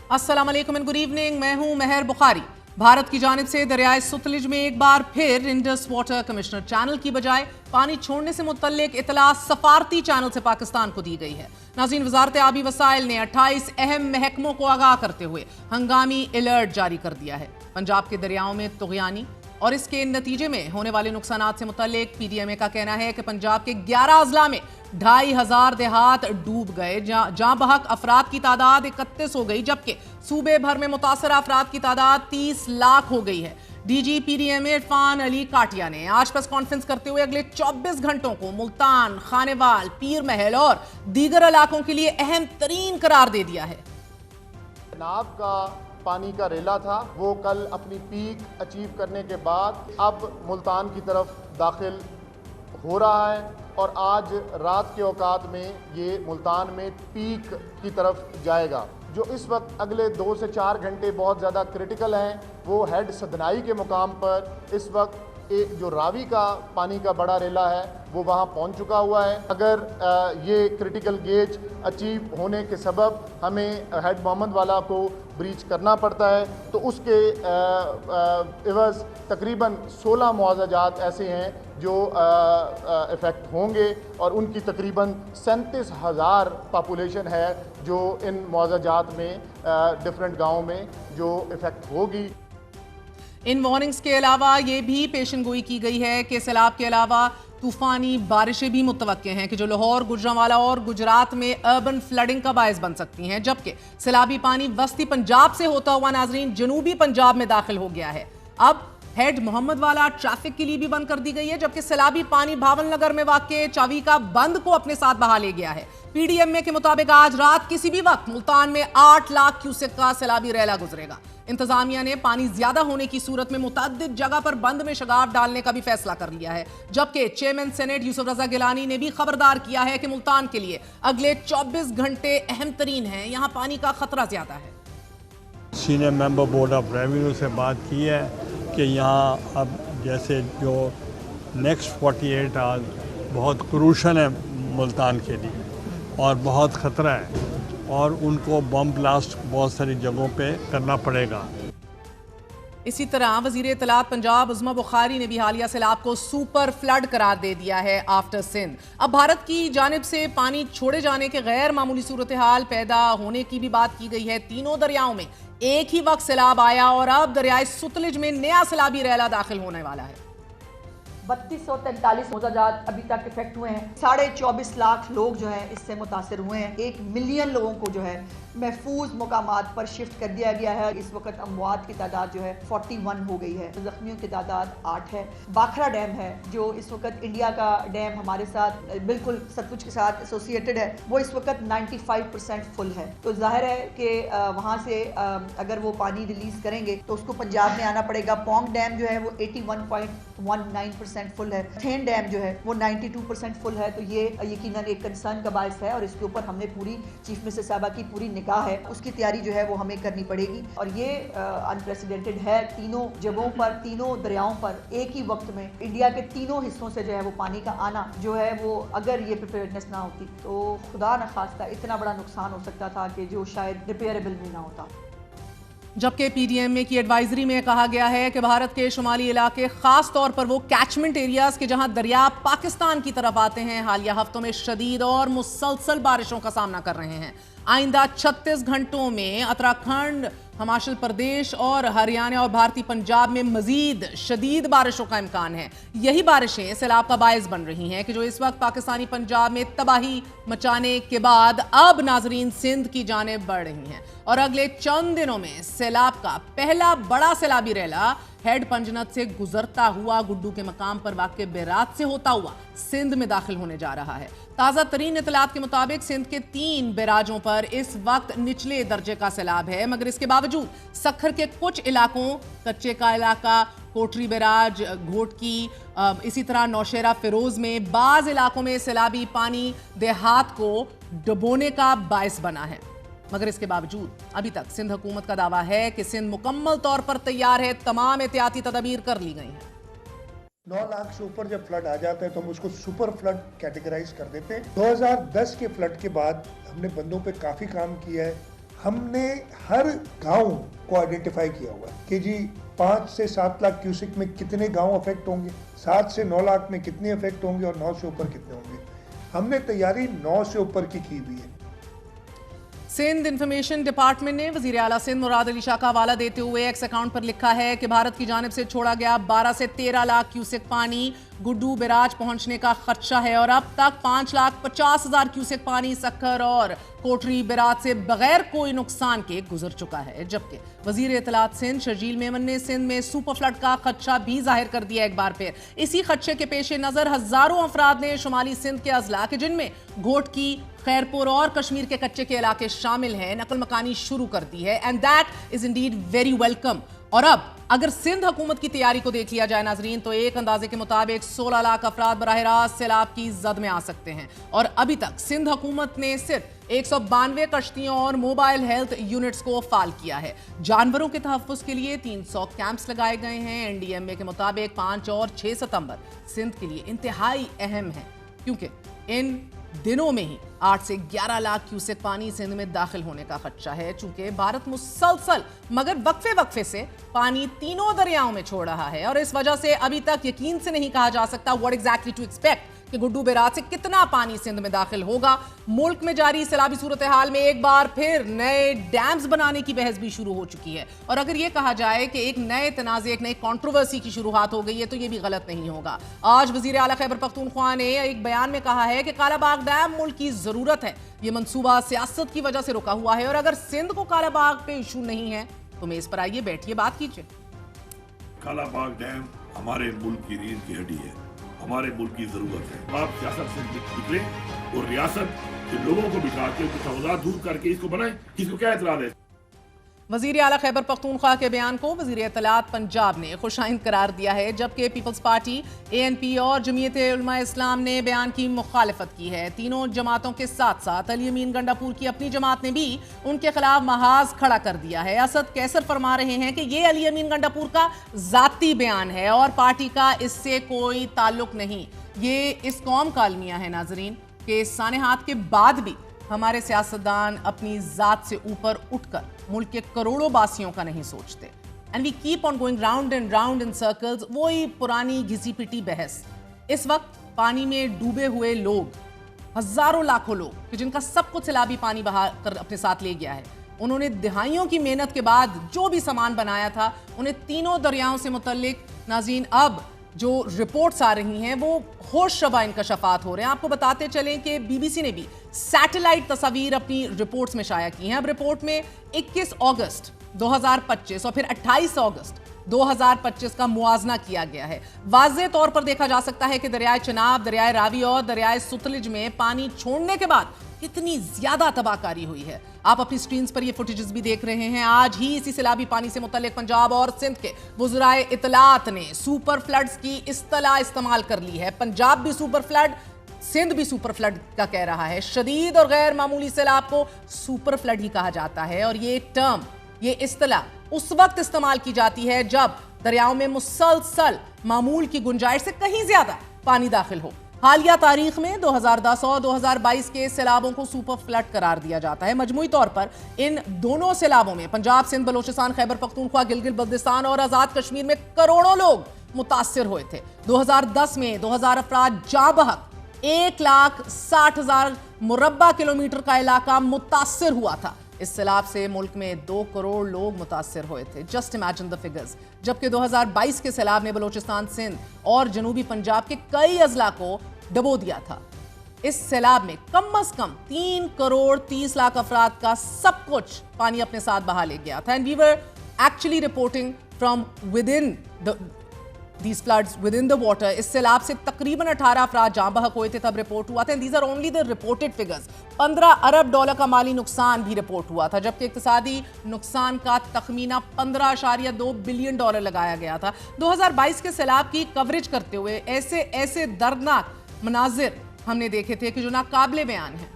अस्सलाम वालेकुम and good evening. मैं हूं मेहर बुखारी। भारत की जानिब से दरियाए सतलुज में एक बार फिर इंडस वाटर कमिश्नर चैनल की बजाय पानी छोड़ने से मुतल्लिक इतला सफारती चैनल से पाकिस्तान को दी गई है। नाज़रीन, वजारत आबी वसाइल ने 28 अहम महकमों को आगाह करते हुए हंगामी अलर्ट जारी कर दिया है। पंजाब के दरियाओं में तुग़यानी और इसके नतीजे में होने वाले नुकसानात से मुतल्लिक PDMA का कहना है कि पंजाब के 11 अजला में 2500 देहात डूब गए, जहां बहक अफराद की तादाद 31 हो गई, जबकि सूबे भर में मुतासर अफराद की तादाद 30 लाख हो गई है। DG PDMA इरफान अली काटिया ने आज प्रेस कॉन्फ्रेंस करते हुए अगले 24 घंटों को मुल्तान, खानेवाल, पीर महल और दीगर इलाकों के लिए अहम तरीन करार दे दिया है। नाब का पानी का रेला था, वो कल अपनी पीक अचीव करने के बाद अब मुल्तान की तरफ दाखिल हो रहा है और आज रात के औकात में ये मुल्तान में पीक की तरफ जाएगा। जो इस वक्त अगले 2 से 4 घंटे बहुत ज़्यादा क्रिटिकल हैं, वो हेड सदनाई के मुकाम पर इस वक्त एक जो रावी का पानी का बड़ा रेला है वो वहाँ पहुँच चुका हुआ है। अगर ये क्रिटिकल गेज अचीव होने के सबब हमें हेड मोहम्मद वाला को ब्रीच करना पड़ता है तो उसके इवज़ तकरीबन 16 मुआवजात ऐसे हैं जो इफ़ेक्ट होंगे और उनकी तकरीबन 37,000 पॉपुलेशन है जो इन मुआवजात में डिफरेंट गाँव में जो इफ़ेक्ट होगी। इन वार्निंग्स के अलावा ये भी पेशनगोई की गई है कि सैलाब के अलावा तूफानी बारिशें भी मुतवक्के हैं कि जो लाहौर, गुजरांवाला और गुजरात में अर्बन फ्लडिंग का बायस बन सकती हैं, जबकि सैलाबी पानी वस्ती पंजाब से होता हुआ नाजरीन जनूबी पंजाब में दाखिल हो गया है। अब हेड मोहम्मद वाला ट्रैफिक के लिए भी बंद कर दी गई है, जबकि सैलाबी पानी भावन नगर में वाक़े चावी का बंद को अपने साथ बहा ले गया है। PDMA के मुताबिक आज रात किसी भी वक्त मुल्तान में 8 लाख क्यूसेक का सैलाबी रेला गुजरेगा। इंतजामिया ने पानी ज्यादा होने की सूरत में मुतअद्दिद जगह पर बंद में शगाफ डालने का भी फैसला कर लिया है, जबकि चेयरमैन सेनेट यूसुफ रजा गिलानी ने भी खबरदार किया है कि मुल्तान के लिए अगले 24 घंटे अहम तरीन हैं, यहाँ पानी का खतरा ज्यादा है। Senior member board of revenue से बात की है कि यहाँ अब जैसे जो नेक्स्ट 48 आवर्स बहुत क्रूशल है मुल्तान के लिए और बहुत ख़तरा है और उनको बम ब्लास्ट बहुत सारी जगहों पे करना पड़ेगा। इसी तरह वज़ीर इत्तलात पंजाब उज़्मा बुखारी ने भी हालिया सैलाब को सुपर फ्लड करार दे दिया है आफ्टर सिंध। अब भारत की जानिब से पानी छोड़े जाने के गैर मामूली सूरत हाल पैदा होने की भी बात की गई है। तीनों दरियाओं में एक ही वक्त सैलाब आया और अब दरियाए सतलुज में नया सैलाबी रेला दाखिल होने वाला है। 3243 मुआवजात अभी तक इफेक्ट हुए हैं। 24.5 लाख लोग जो है इससे मुतासर हुए हैं। 1 मिलियन लोगों को जो है महफूज मुकामात पर शिफ्ट कर दिया गया है। इस वक्त अमवात की तादाद जो है 41 हो गई है, जख्मियों की तादाद 8 है। बाखरा डैम है जो इस वक्त इंडिया का डैम हमारे साथ बिल्कुल सतलुज के साथ एसोसिएटेड है, वो इस वक्त 95% फुल है। तो जाहिर है कि वहाँ से अगर वो पानी रिलीज करेंगे तो उसको पंजाब में आना पड़ेगा। पोंग डैम जो है वो 81.19% फुल है। थेन डैम जो है वो 92% फुल है। तो ये यकीनन एक कंसर्न का बायस है और इसके ऊपर हमने पूरी चीफ मिनिस्टर साहबा की पूरी निगाह है, उसकी तैयारी जो है वो हमें करनी पड़ेगी और ये अनप्रेसिडेंटेड है। तीनों जगहों पर, तीनों दरियाओं पर एक ही वक्त में इंडिया के तीनों हिस्सों से जो है वो पानी का आना जो है वो अगर ये प्रिपेयर्डनेस ना होती तो खुदा न खास्ता इतना बड़ा नुकसान हो सकता था कि जो शायद रिपेयरेबल भी ना होता। जबकि PDMA की एडवाइजरी में कहा गया है कि भारत के शुमाली इलाके खास तौर पर वो कैचमेंट एरियाज के जहां दरिया पाकिस्तान की तरफ आते हैं हालिया हफ्तों में शदीद और मुसलसल बारिशों का सामना कर रहे हैं। आइंदा 36 घंटों में उत्तराखंड, हिमाचल प्रदेश और हरियाणा और भारतीय पंजाब में मजीद शदीद बारिशों का इम्कान है। यही बारिशें सैलाब का बायस बन रही हैं कि जो इस वक्त पाकिस्तानी पंजाब में तबाही मचाने के बाद अब नाजरीन सिंध की जानिब बढ़ रही हैं और अगले चंद दिनों में सैलाब का पहला बड़ा सैलाबी रेला हेड पंजनत से गुजरता हुआ गुड्डू के मकाम पर वाक़े बेरात से होता हुआ सिंध में दाखिल होने जा रहा है। ताज़ा तरीन इतलात के मुताबिक सिंध के 3 बैराजों पर इस वक्त निचले दर्जे का सैलाब है, मगर इसके बावजूद सखर के कुछ इलाकों, कच्चे का इलाका, कोटरी बैराज, घोटकी, इसी तरह नौशेरा फिरोज में बाज़ इलाकों में सैलाबी पानी देहात को डुबोने का बायस बना है। मगर इसके बावजूद अभी तक सिंध हुकूमत का दावा है कि सिंध मुकम्मल तौर पर तैयार है, तमाम एहतियाती तदबीर कर ली गई हैं। 9 लाख से ऊपर जब फ्लड आ जाता है तो हम उसको सुपर फ्लड कैटेगराइज कर देते हैं। 2010 के फ्लड के बाद हमने बंदों पे काफ़ी काम किया है। ہم نے ہر گاؤں کو آئیڈینٹیفائی کیا ہوا ہے کہ جی 5 سے 7 لاکھ کیوسک میں کتنے گاؤں افیکٹ ہوں گے, 7 سے 9 لاکھ میں کتنے افیکٹ ہوں گے اور 9 سے اوپر کتنے ہوں گے. ہم نے تیاری 9 سے اوپر کی ہوئی ہے. سندھ انفارمیشن ڈپارٹمنٹ نے وزیر اعلیٰ سندھ مراد علی شاہ کا حوالہ دیتے ہوئے ایکس اکاؤنٹ پر لکھا ہے کہ بھارت کی جانب سے چھوڑا گیا 12 سے 13 لاکھ کیوسک پانی گڈو بیراج پہنچنے کا خدشہ ہے اور اب تک 5,50,000 کیوسک پانی سکھر اور کوٹری بیراج سے بغیر کوئی نقصان کے گزر چکا ہے. جبکہ وزیر اطلاعات سندھ شرجیل میمن نے سندھ میں سپر فلڈ کا خدشہ بھی ظاہر کر دیا ایک بار پھر. اسی خدشے کے پیش نظر ہزاروں افراد نے شمالی سندھ کے اضلاع کے جن میں گھوٹکی, خیرپور اور کشمیر کے کچے کے علاقے شامل ہیں نقل مکانی شروع کر دی ہے and that is indeed very welcome. اور اب اگر سندھ حکومت کی تیاری کو دیکھ لیا جائے ناظرین تو ایک اندازے کے مطابق 16 لاکھ افراد براہ راست سیلاب کی زد میں آ سکتے ہیں. اور ابھی تک سندھ حکومت نے صرف 192 کشتیوں اور موبائل ہیلتھ یونٹس کو فعال کیا ہے. جانوروں کے تحفظ کے لیے 300 کیمپس لگائے گئے ہیں. NDMA کے مطابق 5 اور 6 ستمبر سندھ کے لیے انتہائی اہم ہے کیونکہ ان دنوں میں ہی 8 سے 11 لاکھ کیوسک پانی سندھ میں داخل ہونے کا خدشہ ہے. چونکہ بھارت مسلسل مگر وقفے سے پانی تینوں دریاؤں میں چھوڑ رہا ہے اور اس وجہ سے ابھی تک یقین سے نہیں کہا جا سکتا what exactly to expect کہ گڈو بیراج سے کتنا پانی سندھ میں داخل ہوگا. ملک میں جاری سیلابی صورتحال میں ایک بار پھر نئے ڈیمز بنانے کی بحث بھی شروع ہو چکی ہے اور اگر یہ کہا جائے کہ ایک نئے تنازع, ایک نئی کنٹروورسی کی شروعات ہو گئی ہے تو یہ بھی غلط نہیں ہوگا. آج وزیر اعلیٰ خیبر پختونخوا نے ایک بیان میں کہا ہے کہ کالا باغ ڈیم ملک کی ضرورت ہے. یہ منصوبہ سیاست کی وجہ سے رکا ہوا ہے اور اگر سندھ کو کالا باغ پہ ایشو نہیں ہے تو میز پر آئیے, بیٹھیے, بات کیجیے. کالا باغ ڈیم ہمارے ملک کی ریڑھ کی ہڈی ہے, ہمارے ملک کی ضرورت ہے. آپ سیاست سے نکلے اور ریاست کے لوگوں کو بٹھا کے تفاوضات دور کر کے اس کو بنائیں. کس کو کیا اعتراض ہے؟ وزیر اعلیٰ خیبر پختونخوا کے بیان کو وزیر اطلاعات پنجاب نے خوشائند قرار دیا ہے جبکہ پیپلز پارٹی, ANP اور جمعیت علماء اسلام نے بیان کی مخالفت کی ہے. تینوں جماعتوں کے ساتھ ساتھ علی امین گنڈاپور کی اپنی جماعت نے بھی ان کے خلاف محاذ کھڑا کر دیا ہے. اسد کیسر فرما رہے ہیں کہ یہ علی امین گنڈاپور کا ذاتی بیان ہے اور پارٹی کا اس سے کوئی تعلق نہیں. یہ اس قوم کا المیہ ہے ناظرین کہ سانحات کے بعد بھی ہمارے سیاستدان اپنی ذات سے اوپر اٹھ کر ملک کے کروڑوں باسیوں کا نہیں سوچتے. And we keep on going round and round in circles. وہی پرانی گھسی پٹی بحث. اس وقت پانی میں ڈوبے ہوئے لوگ, ہزاروں لاکھوں لوگ کہ جن کا سب کچھ سیلابی پانی بہا کر اپنے ساتھ لے گیا ہے, انہوں نے دہائیوں کی محنت کے بعد جو بھی سامان بنایا تھا انہیں تینوں دریاؤں سے متعلق ناظرین اب جو رپورٹس آ رہی ہیں وہ ہوش شبہ انکشافات ہو رہے ہیں. آپ کو بتاتے چلیں کہ BBC نے بھی سیٹلائٹ تصاویر اپنی رپورٹس میں شائع کی ہیں. اب رپورٹ میں 21 اگست 2025 اور پھر 28 اگست 2025 کا موازنہ کیا گیا ہے. واضح طور پر دیکھا جا سکتا ہے کہ دریائے چناب, دریائے راوی اور دریائے ستلج میں پانی چھوڑنے کے بعد کتنی زیادہ تباہ کاری ہوئی ہے. آپ اپنی سکرینز پر یہ فوٹیجز بھی دیکھ رہے ہیں. آج ہی اسی سیلابی پانی سے متعلق پنجاب اور سندھ کے وزرائے اطلاعات نے سپر فلڈز کی اصطلاح استعمال کر لی ہے. پنجاب بھی سپر فلڈ, سندھ بھی سپر فلڈ کا کہہ رہا ہے. شدید اور غیر معمولی سیلاب کو سپر فلڈ ہی کہا جاتا ہے اور یہ ٹرم, یہ اصطلاح اس وقت استعمال کی جاتی ہے جب دریاؤں میں مسلسل معمول کی گنجائش سے کہیں زیادہ پانی داخل ہو. حالیہ تاریخ میں 2010 اور 2022 کے سیلابوں کو سپر فلڈ قرار دیا جاتا ہے. مجموعی طور پر ان دونوں سیلابوں میں پنجاب, سندھ, بلوچستان, خیبر پختونخوا, گلگت بلتستان اور آزاد کشمیر میں کروڑوں لوگ متاثر ہوئے تھے. 2010 میں 2000 افراد جاں بحق, 1,60,000 مربع کلومیٹر کا علاقہ متاثر ہوا تھا. اس سیلاب سے ملک میں 2 کروڑ لوگ متاثر ہوئے تھے. Just imagine the figures. جبکہ 2022 کے سیلاب نے بلوچستان, سندھ اور جنوبی پنجاب کے کئی اضلاع کو ڈبو دیا تھا. اس سیلاب میں کم از کم 3 کروڑ 30 لاکھ افراد کا سب کچھ پانی اپنے ساتھ بہا لے گیا تھا. And we were actually reporting from within these floods within the water. اس سیلاب سے تقریباً 18 افراد جاں بحق ہوئے تھے تب رپورٹ ہوا تھا. and these are only the reported figures. 15 Arab dollar کا مالی نقصان بھی رپورٹ ہوا تھا جبکہ اقتصادی نقصان کا تخمینہ 15.2 بلین ڈالر لگایا گیا تھا. 2022 کے سیلاب کی کوریج کرتے ہوئے ایسے دردناک مناظر ہم نے دیکھے تھے کہ جو ناقابل بیان ہیں.